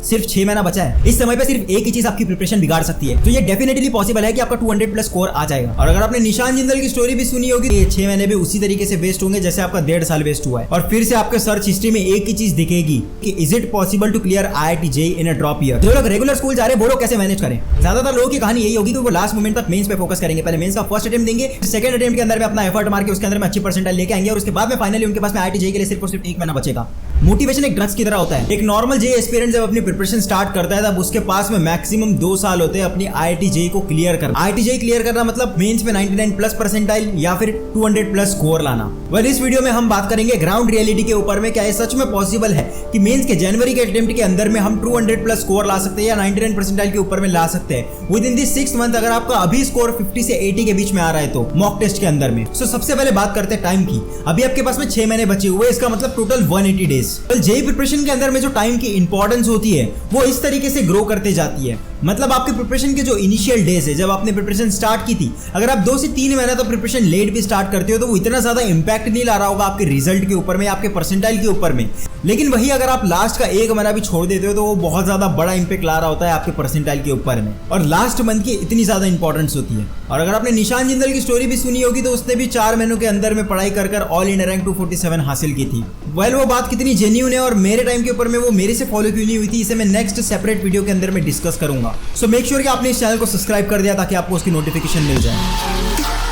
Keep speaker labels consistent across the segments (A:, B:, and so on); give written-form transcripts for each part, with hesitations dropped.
A: सिर्फ 6 महीना बचा है। इस समय पे सिर्फ एक ही चीज आपकी प्रिपरेशन बिगाड़ सकती है। तो ये डेफिनेटली पॉसिबल है कि आपका 200 प्लस स्कोर आ जाएगा। और अगर आपने निशान जिंदल की स्टोरी भी सुनी होगी, ये 6 महीने भी उसी तरीके से वेस्ट होंगे जैसे आपका 1.5 साल वेस्ट हुआ है। और फिर से आपके सर्च हिस्ट्री में एक ही चीज दिखेगी कि is it possible to clear IIT JEE in a drop year. जो लोग रेगुलर स्कूल जा रहे हैं वो लोग कैसे मैनेज करें। ज्यादातर लोगों की कहानी यही होगी कि वो लास्ट मोमेंट तक मेंस पे फोकस करेंगे। पहले मेंस का फर्स्ट अटेम्प्ट देंगे, सेकंड अटेम्प्ट के अंदर में अपना एफर्ट मार के उसके अंदर में अच्छी परसेंटाइल लेके आएंगे और उसके बाद में फाइनली उनके पास में IIT JEE के लिए सिर्फ और सिर्फ 1 महीना बचेगा। मोटिवेशन एक ड्रग्स की तरह होता है। एक नॉर्मल JEE एस्पिरेंट जब अपनी प्रिपरेशन स्टार्ट करता है तब उसके पास में मैक्सिमम 2 साल होते हैं अपनी IIT JEE को क्लियर करना। IIT JEE क्लियर करना मतलब मेंस में 99 प्लस परसेंटाइल या फिर 200 प्लस स्कोर लाना। वेल, इस वीडियो में हम बात करेंगे ग्राउंड रियलिटी के ऊपर में, क्या ये सच में पॉसिबल है कि मेंस के जनवरी के अटेम्प्ट के अंदर में हम 200 प्लस स्कोर ला सकते हैं या 99 परसेंटाइल के ऊपर में ला सकते हैं विद इन दिस 6 मंथ। अगर आपका अभी स्कोर 50 से 80 के बीच में आ रहा है तो मॉक टेस्ट के अंदर में। सो सबसे पहले बात करते हैं टाइम की। अभी आपके पास में 6 महीने बचे हुए, इसका मतलब टोटल 180 डेज। JEE प्रिपरेशन के अंदर में जो टाइम की इंपॉर्टेंस होती है वो इस तरीके से ग्रो करते जाती है। मतलब आपके प्रिपरेशन के जो इनिशियल डेज है, जब आपने प्रिपरेशन स्टार्ट की थी, अगर आप 2 से 3 महीना तो प्रिपरेशन लेट भी स्टार्ट करते हो तो वो इतना ज्यादा इंपैक्ट नहीं ला रहा होगा आपके रिजल्ट के ऊपर में, आपके परसेंटाइल के ऊपर में। लेकिन वही अगर आप लास्ट का 1 महीना भी छोड़ देते हो तो वो बहुत ज्यादा बड़ा इंपैक्ट ला रहा होता है आपके परसेंटाइल के ऊपर में। और लास्ट मंथ की इतनी ज्यादा इंपॉर्टेंस होती है। और अगर आपने निशान जिंदल की स्टोरी भी सुनी होगी तो उसने भी 4 महीनों के अंदर में पढ़ाई कर ऑल इंडिया रैंक 247 हासिल की थी। वेल, वो बात कितनी जेन्युइन है और मेरे टाइम के ऊपर में वो मेरे से फॉलो क्यों नहीं हुई थी, इसे मैं नेक्स्ट सेपरेट वीडियो के अंदर में डिस्कस करूंगा। सो मेक श्योर कि आपने इस चैनल को सब्सक्राइब कर दिया ताकि आपको उसकी नोटिफिकेशन मिल जाए।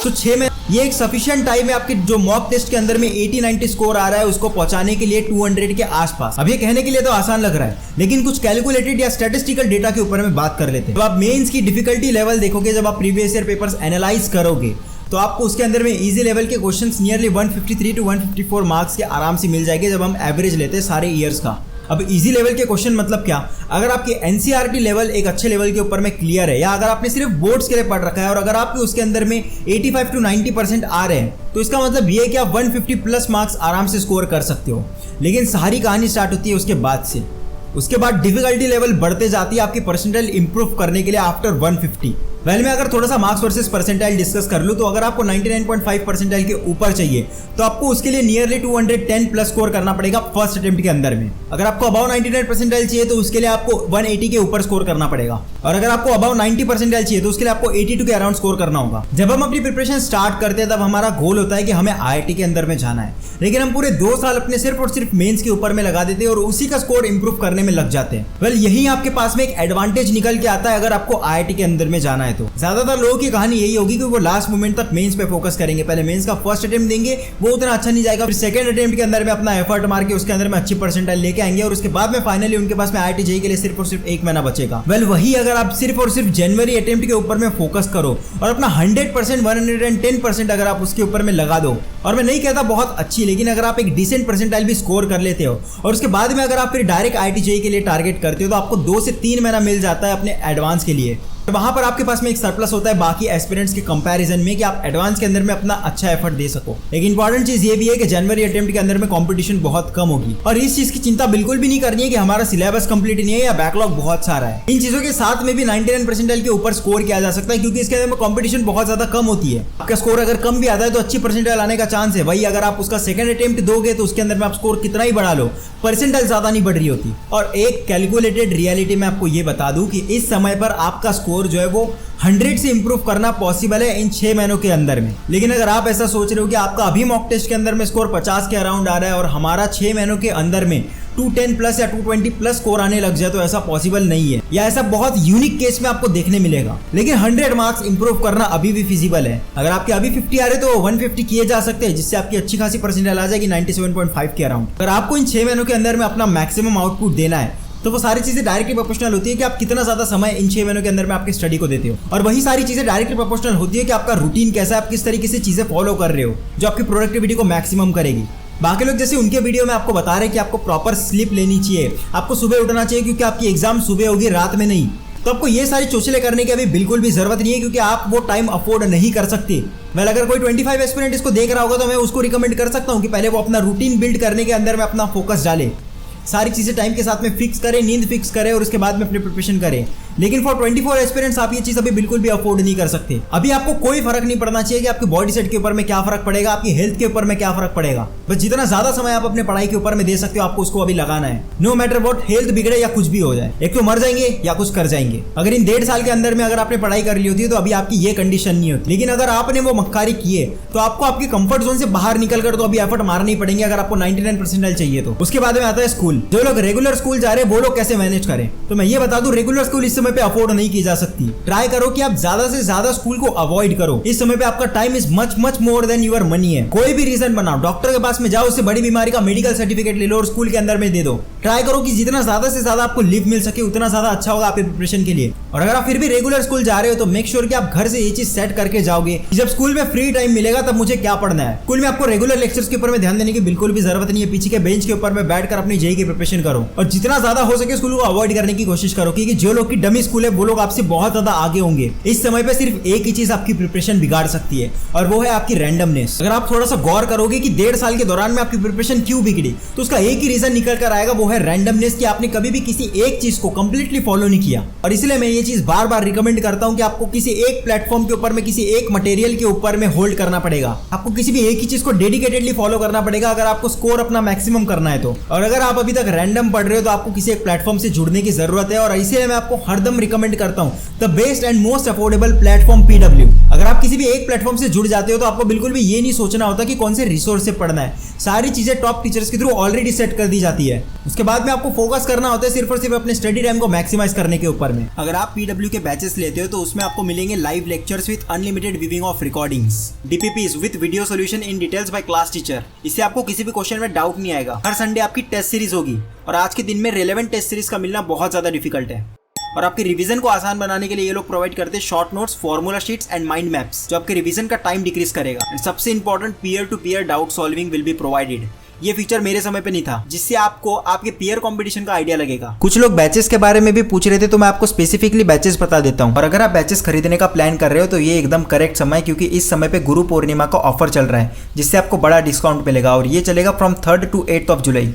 A: तो 6 में ये एक सफिशिएंट टाइम है आपके जो मॉक टेस्ट के अंदर में 80-90 स्कोर आ रहा है उसको पहुंचाने के लिए 200 के आसपास। अब ये कहने के लिए तो आसान लग रहा है, लेकिन कुछ कैलकुलेटेड या स्टैटिस्टिकल डेटा के ऊपर में बात कर लेते हैं। जब आप मेंस की डिफिकल्टी लेवल देखोगे, जब आप प्रीवियस ईयर पेपर्स एनालाइज करोगे तो आपको उसके अंदर में इजी लेवल के क्वेश्चंस नियरली 153 टू 154 मार्क्स के आराम से मिल जाएंगे जब हम एवरेज लेते हैं सारे ईयर्स का। अब इजी लेवल के क्वेश्चन मतलब क्या, अगर आपके NCERT लेवल एक अच्छे लेवल के ऊपर में क्लियर है या अगर आपने सिर्फ बोर्ड्स के लिए पढ़ रखा है और अगर आपके उसके अंदर में 85 टू 90% आ रहे हैं तो इसका मतलब ये कि आप 150 प्लस मार्क्स आराम से स्कोर कर सकते हो। लेकिन सारी कहानी स्टार्ट होती है उसके बाद से। उसके बाद डिफिकल्टी लेवल बढ़ते जाती है आपकी परसेंटाइल इंप्रूव करने के लिए आफ्टर 150। वेल, मैं अगर थोड़ा सा मार्क्स वर्सेस परसेंटाइल डिस्कस कर लूँ तो अगर आपको 99.5 परसेंटाइल के ऊपर चाहिए तो आपको उसके लिए नियरली 210 प्लस स्कोर करना पड़ेगा फर्स्ट अटेम्प्ट के अंदर में। अगर आपको अबाउ 99 परसेंटाइल चाहिए तो उसके लिए आपको 180 के ऊपर स्कोर करना पड़ेगा। और अगर आपको अबाउ 90 परसेंटाइल चाहिए तो उसके लिए आपको 82 के अराउंड स्कोर करना होगा। जब हम अपनी प्रिपरेशन स्टार्ट करते हैं तब हमारा गोल होता है कि हमें IIT के अंदर में जाना है, लेकिन हम पूरे 2 साल अपने सिर्फ और सिर्फ मेंस के ऊपर में लगा देते हैं और उसी का स्कोर इंप्रूव करने में लग जाते हैं। वेल, यही आपके पास में एक एडवांटेज निकल के आता है अगर आपको IIT के अंदर में जाना है तो। ज्यादातर की कहानी यही होगी कि वो लास्ट मोमेंट तक मेंस पे फोकस करेंगे। पहले मेंस का फर्स्ट अटेम्प्ट देंगे, वो उतना अच्छा नहीं जाएगा, फिर सेकंड अटेम्प्ट के अंदर में अपना एफर्ट मार के उसके अंदर में अच्छी परसेंटाइल लेके आएंगे और उसके बाद में फाइनली उनके पास में IIT JEE के लिए सिर्फ और सिर्फ 1 महीना बचेगा। वेल, वही अगर आप सिर्फ और सिर्फ जनवरी अटेम्प्ट के ऊपर में फोकस करो और अपना 100% 110% अगर आप उसके ऊपर में लगा दो, और मैं नहीं कहता बहुत अच्छी, लेकिन अगर आप एक डिसेंट परसेंटाइल भी स्कोर कर लेते हो और उसके बाद में अगर आप फिर डायरेक्ट IIT JEE के लिए टारगेट करते हो तो आपको 2 से 3 महीना मिल जाता है अपने एडवांस के लिए। वहां पर आपके पास में एक सरप्लस होता है बाकी एस्पिरेंट्स के कंपैरिजन में कि आप एडवांस के अंदर में अपना अच्छा एफर्ट दे सको। एक इंपॉर्टेंट चीज ये भी है कि जनवरी अटेम्प्ट के अंदर में कंपटीशन बहुत कम होगी और इस चीज की चिंता बिल्कुल भी नहीं करनी है कि हमारा सिलेबस कंप्लीट नहीं है या बैकलॉग बहुत सारा है। इन चीजों के साथ में भी 99 परसेंटाइल के ऊपर स्कोर किया जा सकता है क्योंकि इसके अंदर में कंपटीशन बहुत ज्यादा कम होती है। आपका स्कोर अगर कम भी आता है तो अच्छी परसेंटाइल आने का चांस है। वही अगर आप उसका सेकंड अटेम्प्ट दोगे तो उसके अंदर में आप स्कोर कितना ही बढ़ा लो, परसेंटाइल ज्यादा नहीं बढ़ रही होती। और एक कैलकुलेटेड रियलिटी में आपको ये बता दूं कि इस समय पर आपका स्कोर जो है वो 100 से इंप्रूव करना पॉसिबल है इन 6 महीनों के अंदर में। लेकिन अगर आप ऐसा सोच रहे हो कि आपका अभी मॉक टेस्ट के अंदर में स्कोर 50 के अराउंड आ रहा है और हमारा 6 महीनों के अंदर में 210 प्लस या 220 प्लस स्कोर आने लग जाए तो ऐसा पॉसिबल नहीं है, या ऐसा बहुत यूनिक केस में आपको देखने मिलेगा। लेकिन 100 मार्क्स इंप्रूव करना अभी भी फिजिबल है। अगर आपके अभी 50 आ रहे तो 150 किए जा सकते हैं, जिससे आपकी अच्छी खासी परसेंटाइल आ जाएगी 97.5 के अराउंड। अगर आपको इन 6 महीनों के अंदर में अपना मैक्सिमम आउटपुट देना है तो वो सारी चीजें डायरेक्टली प्रोपोर्शनल होती है कि आप कितना ज्यादा समय इन 6 महीनों के अंदर में आपकी स्टडी को देते हो, और वही सारी चीजें डायरेक्टली प्रोपोर्शनल होती है कि आपका रूटीन कैसा है, आप किस तरीके से चीजें फॉलो कर रहे हो जो आपकी प्रोडक्टिविटी को मैक्सिमम करेगी। बाकी लोग जैसे उनके वीडियो में आपको बता रहे हैं कि आपको प्रॉपर स्लीप लेनी चाहिए, आपको सुबह उठना चाहिए क्योंकि आपकी एग्जाम सुबह होगी, रात में नहीं, तो आपको ये सारी चोचले करने की अभी बिल्कुल भी जरूरत नहीं है क्योंकि आप वो टाइम अफोर्ड नहीं कर सकते। वेल, अगर कोई 25 एस्पिरेंट इसको देख रहा होगा तो मैं उसको रिकमेंड कर सकता हूँ कि पहले वो अपना रूटीन बिल्ड करने के अंदर में अपना फोकस डाले, सारी चीज़ें टाइम के साथ में फिक्स करें, नींद फिक्स करें और उसके बाद में अपनी प्रिपरेशन करें। लेकिन फॉर 24 एस्पिरेंट्स आप ये चीज अभी बिल्कुल भी अफोर्ड नहीं कर सकते। अभी आपको कोई फर्क नहीं पड़ना चाहिए कि आपकी बॉडी सेट के ऊपर में क्या फर्क पड़ेगा, आपकी हेल्थ के ऊपर में क्या फर्क पड़ेगा। बस जितना ज्यादा समय आप अपने पढ़ाई के ऊपर में दे सकते हो आपको उसको अभी लगाना है। नो मैटर व्हाट, हेल्थ बिगड़े या कुछ भी हो जाए, एक तो मर जाएंगे या कुछ कर जाएंगे। अगर इन 1.5 साल के अंदर में अगर आपने पढ़ाई कर ली होती है तो अभी आपकी ये कंडीशन नहीं होती। लेकिन अगर आपने वो मक्कारी किए तो आपको आपके कंफर्ट जोन से बाहर निकल कर तो अभी एफर्ट मारनी पड़ेंगे अगर आपको 99% चाहिए तो। उसके बाद में आता है स्कूल। जो लोग रेगुलर स्कूल जा रहे हैं वो लोग कैसे मैनेज करें, तो मैं ये बता दूं रेगुलर स्कूल इस समय पे अफोर्ड नहीं की जा सकती। ट्राई करो कि आप ज्यादा से ज्यादा स्कूल को अवॉइड करो। इस समय पे आपका time is much much more than your money है। कोई भी रीजन बनाओ, डॉक्टर के पास में जाओ, उससे बड़ी बीमारी का मेडिकल सर्टिफिकेट ले लो और स्कूल के अंदर में दे दो। ट्राई करो कि जितना ज्यादा से ज्यादा आपको लीव मिल सके उतना ज्यादा अच्छा होगा आपके प्रिपरेशन के लिए। और अगर आप फिर भी रेगुलर स्कूल जा रहे हो तो मेक श्योर कि आप घर से ये चीज सेट करके जाओगे। जब स्कूल में फ्री टाइम मिलेगा तब मुझे क्या पढ़ना है। स्कूल में आपको रेगुलर लेक्चर्स के ऊपर में ध्यान देने की बिल्कुल भी जरूरत नहीं है। पीछे के बेंच के ऊपर में बैठकर अपनी जेईई की प्रिपरेशन करो और जितना ज्यादा हो सके स्कूल को अवॉइड करने की कोशिश करो, क्योंकि जो लोग की डमी स्कूल है वो लोग आपसे बहुत ज्यादा आगे होंगे। इस समय पे सिर्फ एक ही चीज आपकी प्रिपरेशन बिगाड़ सकती है और वो है आपकी रैंडमनेस। अगर आप थोड़ा सा गौर करोगे कि 1.5 साल के दौरान में आपकी प्रिपरेशन क्यों बिगड़ी तो उसका एक ही रीजन निकल कर आएगा, वो है रैंडमनेस, कि आपने कभी भी किसी एक चीज को कंप्लीटली फॉलो नहीं किया। और इसलिए मैं ये चीज बार बार रिकमेंड करता हूं कि आपको किसी एक प्लेटफॉर्म के ऊपर में किसी एक मटेरियल के ऊपर में होल्ड करना पड़ेगा। आपको किसी भी एक ही चीज को डेडिकेटेडली फॉलो करना पड़ेगा अगर आपको स्कोर अपना मैक्सिमम करना है तो। और अगर आप अभी तक रैंडम पढ़ रहे हो तो आपको किसी एक प्लेटफॉर्म से जुड़ने की जरूरत है। और इसीलिए मैं आपको हरदम रिकमेंड करता हूं the best and most affordable platform PW। अगर आप किसी भी एक प्लेटफॉर्म से जुड़ जाते हो तो आपको बिल्कुल भी ये नहीं सोचना होता कि कौन से रिसोर्स से पढ़ना है। सारी चीजें टॉप टीचर्स के थ्रू ऑलरेडी सेट कर दी जाती है। उसके बाद में आपको फोकस करना होता है सिर्फ और सिर्फ अपने स्टडी टाइम को मैक्सिमाइज करने के ऊपर में। अगर आप PW के बैचेस लेते हो तो उसमें आपको मिलेंगे live lectures with unlimited viewing of recordings, DPPs with video solution in details bye class teacher. इससे आपको किसी भी क्वेश्चन में डाउट नहीं आएगा। हर संडे आपकी टेस्ट सीरीज होगी और आज के दिन में रेलेवेंट टेस्ट सीरीज का मिलना बहुत ज्यादा डिफिकल्ट है। और आपके रिवीजन को आसान बनाने के लिए ये लोग प्रोवाइड करते हैं short notes, formula sheets and mind maps, जो आपके रिवीजन का टाइम डिक्रीज करेगा। एंड सबसे important, peer to peer doubt solving will be provided. ये फीचर मेरे समय पे नहीं था, जिससे आपको आपके पीयर कंपटीशन का आइडिया लगेगा। कुछ लोग बैचेस के बारे में भी पूछ रहे थे तो मैं आपको स्पेसिफिकली बैचेस बता देता हूँ। और अगर आप बैचेस खरीदने का प्लान कर रहे हो तो ये एकदम करेक्ट समय है, क्योंकि इस समय पे गुरु पूर्णिमा का ऑफर चल रहा है जिससे आपको बड़ा डिस्काउंट मिलेगा और ये चलेगा from 3rd to 8th of July।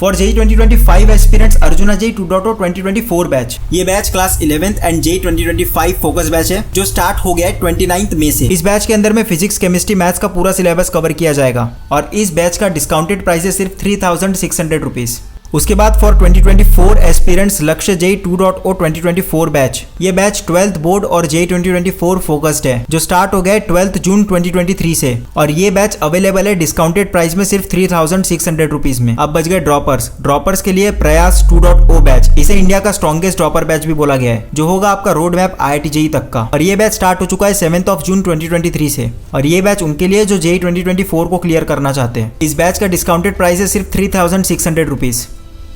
A: For JEE 2025 aspirants Arjuna JEE 2.0 2024 batch. ये batch class 11th and JEE 2025 focus batch है जो स्टार्ट हो गया है 29 मई से। इस बैच के अंदर में फिजिक्स, केमिस्ट्री, मैथ्स का पूरा सिलेबस कवर किया जाएगा और इस बैच का डिस्काउंटेड प्राइस है सिर्फ 3600 रुपीज। उसके बाद फॉर 2024 एस्पिरेंट्स लक्ष्य JEE 2.0 2024 बैच। ये बैच 12th बोर्ड और JEE 2024 फोकस्ड है जो स्टार्ट हो गया है 12 जून 2023 से। और ये बैच अवेलेबल है डिस्काउंटेड प्राइस में सिर्फ 3600 रुपीज में। अब बच गए ड्रॉपर्स के लिए प्रयास 2.0 बैच। इसे इंडिया का स्ट्रॉन्गेस्ट ड्रॉपर बैच भी बोला गया है, जो होगा आपका रोड मैप IIT JEE तक का। और ये बैच स्टार्ट हो चुका है 7th of June 2023 से। और ये बैच उनके लिए जो JEE 2024 को क्लियर करना चाहते हैं। इस बैच का डिस्काउंटेड प्राइस है सिर्फ 3600 रुपीज।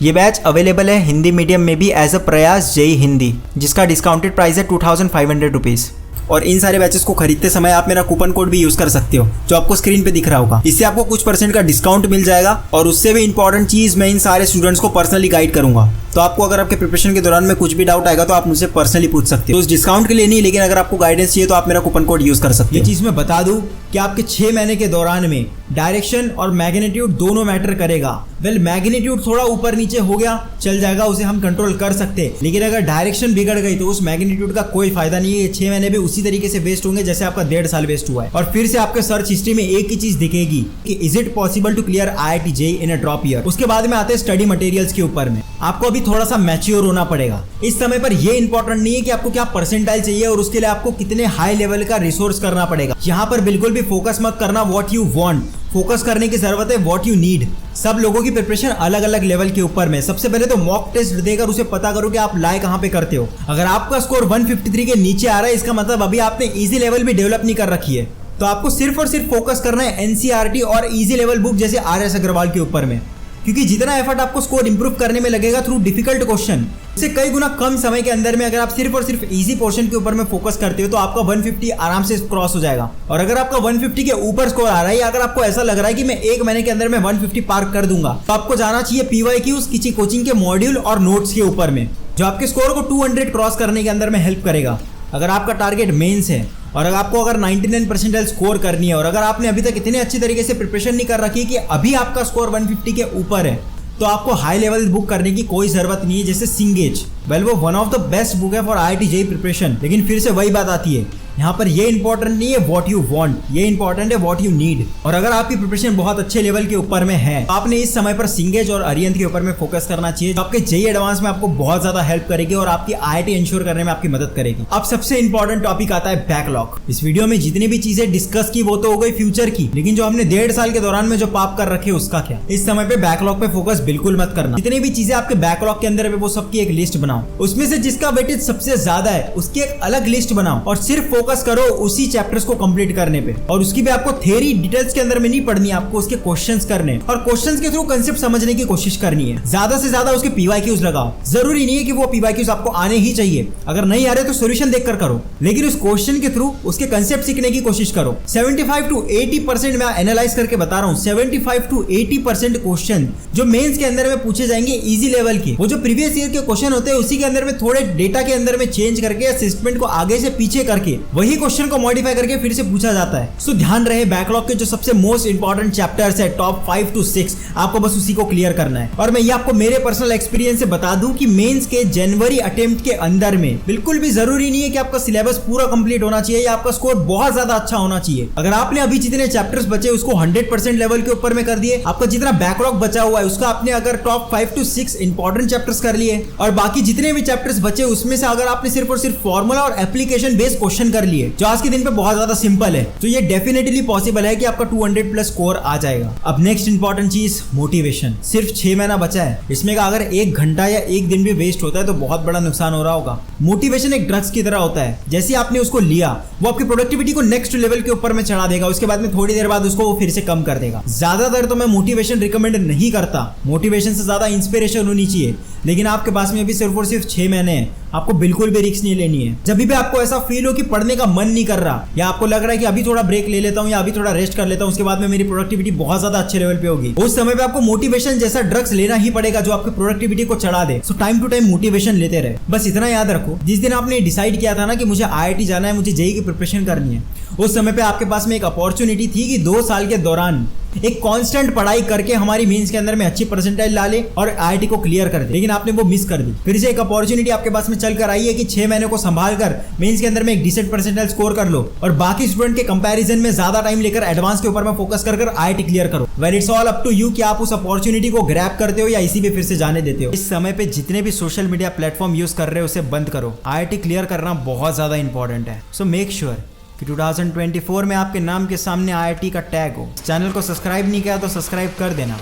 A: ये बैच अवेलेबल है हिंदी मीडियम में भी एज अ प्रयास JEE हिंदी, जिसका डिस्काउंटेड प्राइस है 2500 रुपीज। और इन सारे बैचेस को खरीदते समय आप मेरा कूपन कोड भी यूज कर सकते हो जो आपको स्क्रीन पे दिख रहा होगा। इससे आपको कुछ % का डिस्काउंट मिल जाएगा। और उससे भी इंपॉर्टेंट चीज, मैं इन सारे स्टूडेंट्स को पर्सनली गाइड करूंगा। तो आपको अगर आपके प्रिपरेशन के दौरान में कुछ भी डाउट आएगा तो आप मुझसे पर्सनली पूछ सकते हो। तो उस डिस्काउंट के लिए नहीं, लेकिन अगर आपको गाइडेंस चाहिए तो आप मेरा कूपन कोड यूज कर सकते हो। ये चीज मैं बता दूं कि आपके 6 महीने के दौरान में डायरेक्शन और मैग्नीट्यूड दोनों मैटर करेगा। वेल, मैग्नीट्यूड थोड़ा ऊपर नीचे हो गया चल जाएगा, उसे हम कंट्रोल कर सकते हैं। लेकिन अगर डायरेक्शन बिगड़ गई तो उस मैग्नीट्यूड का कोई फायदा नहीं है। ये 6 महीने भी उसी तरीके से वेस्ट होंगे जैसे आपका 1.5 साल वेस्ट हुआ है। और फिर से आपके सर्च हिस्ट्री में एक ही चीज दिखेगी कि is it possible to clear IIT JEE in a drop year. उसके बाद में आते हैं स्टडी मटेरियल्स के ऊपर में। आपको अभी थोड़ा सा मैच्योर होना पड़ेगा। इस समय पर ये इंपॉर्टेंट नहीं है कि आपको क्या परसेंटाइल चाहिए और उसके लिए आपको कितने हाई लेवल का रिसोर्स करना पड़ेगा। यहाँ पर बिल्कुल भी फोकस मत करना व्हाट यू वांट, फोकस करने की जरूरत है व्हाट यू नीड। सब लोगों की प्रिपरेशन अलग अलग लेवल के ऊपर में। सबसे पहले तो मॉक टेस्ट देकर उसे पता करो कि आप लाए कहां पे करते हो। अगर आपका स्कोर 153 के नीचे आ रहा है, इसका मतलब अभी आपने इजी लेवल भी डेवलप नहीं कर रखी है। तो आपको सिर्फ और सिर्फ फोकस करना है NCERT और इजी लेवल बुक जैसे RS अग्रवाल के ऊपर में, क्योंकि जितना एफर्ट आपको स्कोर इंप्रूव करने में लगेगा थ्रू डिफिकल्ट क्वेश्चन, इससे कई गुना कम समय के अंदर में अगर आप सिर्फ और सिर्फ इजी पोर्शन के ऊपर में फोकस करते हो तो आपका 150 आराम से क्रॉस हो जाएगा। और अगर आपका 150 के ऊपर स्कोर आ रहा है या अगर आपको ऐसा लग रहा है कि मैं 1 महीने के अंदर में 150 पार कर दूंगा, तो आपको जाना चाहिए PYQs किसी कोचिंग के मॉड्यूल और नोट्स के ऊपर में, जो आपके स्कोर को 200 क्रॉस करने के अंदर में हेल्प करेगा। अगर आपका टारगेट मेंस है और आपको अगर 99% स्कोर करनी है और अगर आपने अभी तक इतने अच्छी तरीके से प्रिपरेशन नहीं कर रखी कि अभी आपका स्कोर 150 के ऊपर है, तो आपको हाई लेवल बुक करने की कोई जरूरत नहीं है। जैसे सिंगेज, वेल वो one of the best book है फॉर IIT JEE प्रिपरेशन। लेकिन फिर से वही बात आती है, यहाँ पर ये इंपॉर्टेंट नहीं है व्हाट यू वांट, ये इंपॉर्टेंट है व्हाट यू नीड। और अगर आपकी प्रिपरेशन बहुत अच्छे लेवल के ऊपर में है तो आपने इस समय पर सिंगेज और अरिहंत के ऊपर में फोकस करना चाहिए, जो आपके JEE एडवांस में आपको बहुत ज्यादा हेल्प करेगी और आपकी IIT इंश्योर करने में आपकी मदद करेगी। अब सबसे इंपॉर्टेंट टॉपिक आता है बैकलॉग। इस वीडियो में जितनी भी चीजें डिस्कस की वो तो हो गई फ्यूचर की, लेकिन जो हमने 1.5 साल के दौरान में जो पाप कर रखे उसका क्या। इस समय पे बैकलॉग पे फोकस बिल्कुल मत करना। जितनी भी चीजें आपके बैकलॉग के अंदर है वो सबकी एक लिस्ट बनाओ, उसमें से जिसका वेटेज सबसे ज्यादा है उसकी एक अलग लिस्ट बनाओ और सिर्फ फोकस करो उसी चैप्टर्स को कंप्लीट करने पे। और उसकी भी आपको थ्योरी डिटेल्स के अंदर में नहीं पढ़नी है, आपको उसके क्वेश्चंस करने और क्वेश्चंस के थ्रू कांसेप्ट समझने की कोशिश करनी है। ज्यादा से ज्यादा उसके PYQs लगाओ। जरूरी नहीं है कि वो PYQs आपको आने ही चाहिए, अगर नहीं आ रहे तो सॉल्यूशन देखकर करो, लेकिन उस क्वेश्चन के थ्रू उसके कांसेप्ट सीखने की कोशिश करो। 75 to 80% मैं एनालाइज करके बता रहा हूँ, 75 to 80% क्वेश्चन जो मेंस के अंदर में पूछे जाएंगे इजी लेवल के, वो जो प्रीवियस ईयर के क्वेश्चन होते हैं उसी के अंदर में थोड़े डेटा के अंदर में चेंज करके असिस्टमेंट को आगे से पीछे करके वही क्वेश्चन को मॉडिफाई करके फिर से पूछा जाता है। सो ध्यान रहे बैकलॉग के जो सबसे मोस्ट इंपॉर्टेंट चैप्टर्स है टॉप 5 to 6 आपको बस उसी को क्लियर करना है। और मैं ये आपको मेरे पर्सनल एक्सपीरियंस से बता दूं कि मेंस के जनवरी अटेम्प्ट के अंदर में बिल्कुल भी जरूरी नहीं है कि आपका सिलेबस पूरा कंप्लीट होना चाहिए या आपका स्कोर बहुत ज्यादा अच्छा होना चाहिए। अगर आपने अभी जितने चैप्टर्स बचे उसको 100% लेवल के ऊपर में कर दिए, आपका जितना बैकलॉग बचा हुआ है उसका आपने अगर टॉप 5 to 6 इंपॉर्टेंट चैप्टर्स कर लिए और बाकी जितने भी चैप्टर्स बचे उसमें से अगर आपने सिर्फ और सिर्फ फॉर्मूला और एप्लीकेशन बेस्ड क्वेश्चन कर लिए जो आज के दिन पे बहुत ज्यादा सिंपल है, तो ये डेफिनेटली पॉसिबल है कि आपका 200 प्लस स्कोर आ जाएगा। अब नेक्स्ट इंपॉर्टेंट चीज मोटिवेशन। सिर्फ 6 महीना बचा है, इसमें का अगर 1 घंटा या 1 दिन भी वेस्ट होता है तो बहुत बड़ा नुकसान हो रहा होगा। मोटिवेशन एक ड्रग्स की तरह होता है, जैसे आपने उसको लिया वो आपकी प्रोडक्टिविटी को नेक्स्ट लेवल के ऊपर में चढ़ा देगा, उसके बाद में थोड़ी देर बाद उसको वो फिर से कम कर देगा। ज्यादातर तो मैं मोटिवेशन रिकमेंड नहीं करता, मोटिवेशन से ज्यादा इंस्पिरेशन होनी चाहिए, लेकिन आपके पास में अभी सिर्फ और सिर्फ 6 महीने हैं, आपको बिल्कुल भी रिस्क नहीं लेनी है। जब भी आपको ऐसा फील हो कि पढ़ने का मन नहीं कर रहा या आपको लग रहा है कि अभी थोड़ा ब्रेक ले लेता हूँ या अभी थोड़ा रेस्ट कर लेता हूँ, उसके बाद में मेरी प्रोडक्टिविटी बहुत ज्यादा अच्छे लेवल पे होगी, उस समय पे आपको मोटिवेशन जैसा ड्रग्स लेना ही पड़ेगा जो आपकी प्रोडक्टिविटी को चढ़ा दे। So time to time motivation लेते रहे। बस इतना याद रखो, जिस दिन आपने डिसाइड किया था ना कि मुझे IIT जाना है, मुझे JEE की प्रिपरेशन करनी है, उस समय पे आपके पास में एक अपॉर्चुनिटी थी कि 2 साल के दौरान एक कांस्टेंट पढ़ाई करके हमारी मेंस के अंदर में अच्छी परसेंटाइल ला ले और IIT को क्लियर कर दे, लेकिन आपने वो मिस कर दी। फिर से एक अपॉर्चुनिटी आपके पास में चल कर आई है कि 6 महीने को संभाल कर मेंस के अंदर में एक डिसेंट परसेंटाइल स्कोर कर लो और बाकी स्टूडेंट के कंपैरिजन में ज्यादा टाइम लेकर एडवांस के ऊपर में फोकस कर IIT क्लियर करो। Well it's all up to you कि आप उस अपॉर्चुनिटी को ग्रैब करते हो या इसी पे फिर से जाने देते हो। इस समय पे जितने भी सोशल मीडिया प्लेटफॉर्म यूज कर रहे हो उसे बंद करो। IIT क्लियर करना बहुत ज्यादा इंपॉर्टेंट है। सो मेक श्योर कि 2024 में आपके नाम के सामने IIT का टैग हो। चैनल को सब्सक्राइब नहीं किया तो सब्सक्राइब कर देना।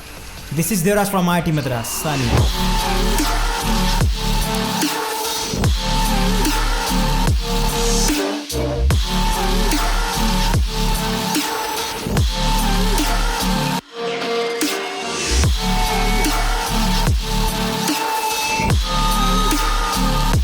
A: This is Devraj from IIT Madras.